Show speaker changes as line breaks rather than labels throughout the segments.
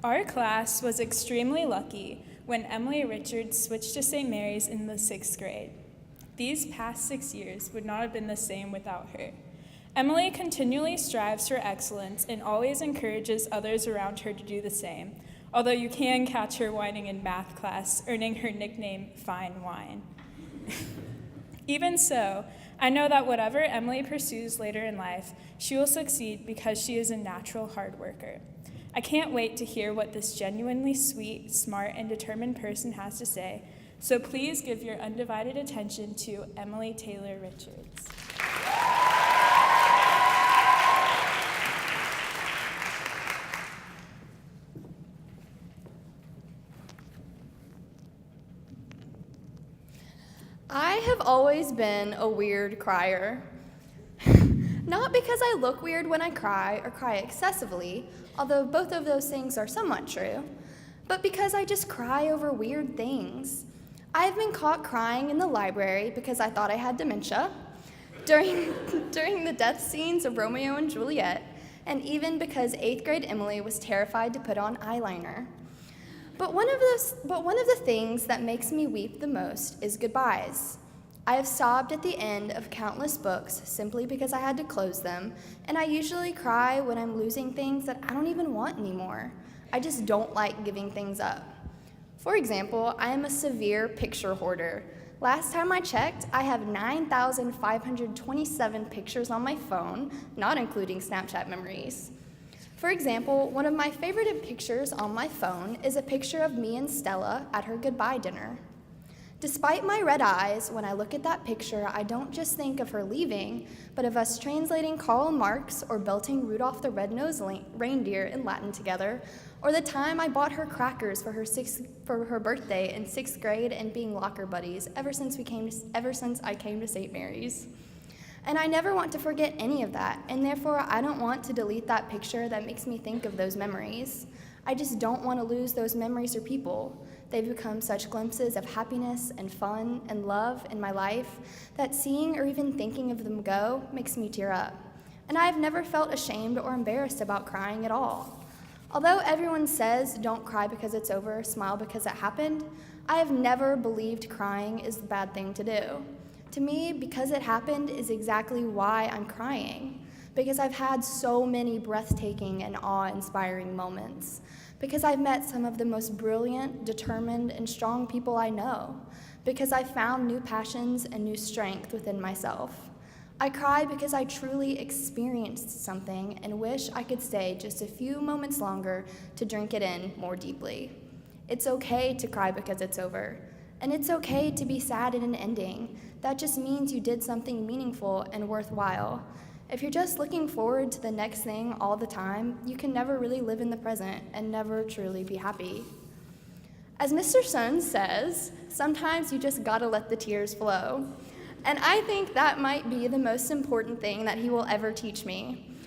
Our class was extremely lucky when Emily Richards switched to St. Mary's in the 6th grade. These past 6 years would not have been the same without her. Emily continually strives for excellence and always encourages others around her to do the same, although you can catch her whining in math class, earning her nickname, Fine Wine. Even so, I know that whatever Emily pursues later in life, she will succeed because she is a natural hard worker. I can't wait to hear what this genuinely sweet, smart, and determined person has to say, so please give your undivided attention to Emily Taylor Richards.
I have always been a weird crier. Not because I look weird when I cry or cry excessively, although both of those things are somewhat true, but because I just cry over weird things. I've been caught crying in the library because I thought I had dementia, during the death scenes of Romeo and Juliet, and even because 8th grade Emily was terrified to put on eyeliner. But one of the things that makes me weep the most is goodbyes. I have sobbed at the end of countless books simply because I had to close them, and I usually cry when I'm losing things that I don't even want anymore. I just don't like giving things up. For example, I am a severe picture hoarder. Last time I checked, I have 9,527 pictures on my phone, not including Snapchat memories. For example, one of my favorite pictures on my phone is a picture of me and Stella at her goodbye dinner. Despite my red eyes, when I look at that picture, I don't just think of her leaving, but of us translating Karl Marx or belting Rudolph the Red-Nosed Reindeer in Latin together, or the time I bought her crackers for her birthday in 6th grade and being locker buddies ever since I came to St. Mary's. And I never want to forget any of that, and therefore I don't want to delete that picture that makes me think of those memories. I just don't want to lose those memories or people. They've become such glimpses of happiness and fun and love in my life that seeing or even thinking of them go makes me tear up. And I have never felt ashamed or embarrassed about crying at all. Although everyone says don't cry because it's over, smile because it happened, I have never believed crying is the bad thing to do. To me, because it happened is exactly why I'm crying. Because I've had so many breathtaking and awe-inspiring moments. Because I've met some of the most brilliant, determined, and strong people I know. Because I've found new passions and new strength within myself. I cry because I truly experienced something and wish I could stay just a few moments longer to drink it in more deeply. It's okay to cry because it's over. And it's okay to be sad at an ending. That just means you did something meaningful and worthwhile. If you're just looking forward to the next thing all the time, you can never really live in the present and never truly be happy. As Mr. Sun says, sometimes you just gotta let the tears flow. And I think that might be the most important thing that he will ever teach me.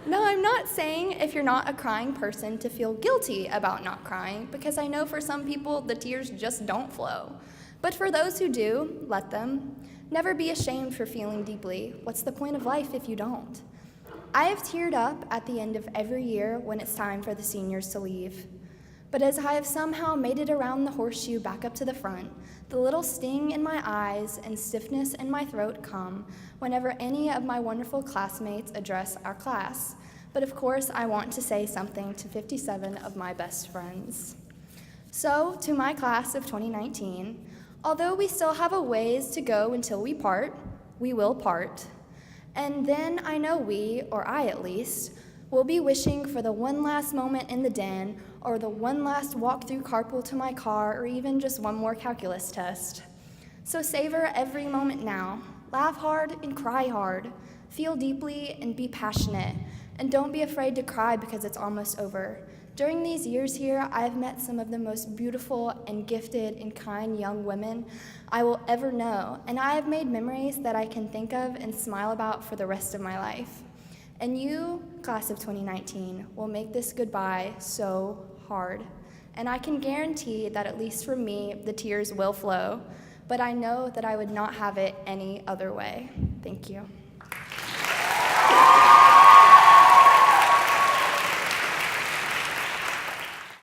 No, I'm not saying if you're not a crying person to feel guilty about not crying, because I know for some people the tears just don't flow. But for those who do, let them. Never be ashamed for feeling deeply. What's the point of life if you don't? I have teared up at the end of every year when it's time for the seniors to leave. But as I have somehow made it around the horseshoe back up to the front, the little sting in my eyes and stiffness in my throat come whenever any of my wonderful classmates address our class. But of course, I want to say something to 57 of my best friends. So, to my class of 2019, although we still have a ways to go until we part, we will part. And then I know we, or I at least, will be wishing for the one last moment in the den, or the one last walk through carpool to my car, or even just one more calculus test. So savor every moment now. Laugh hard and cry hard. Feel deeply and be passionate. And don't be afraid to cry because it's almost over. During these years here, I have met some of the most beautiful and gifted and kind young women I will ever know, and I have made memories that I can think of and smile about for the rest of my life. And you, class of 2019, will make this goodbye so hard. And I can guarantee that at least for me, the tears will flow, but I know that I would not have it any other way. Thank you.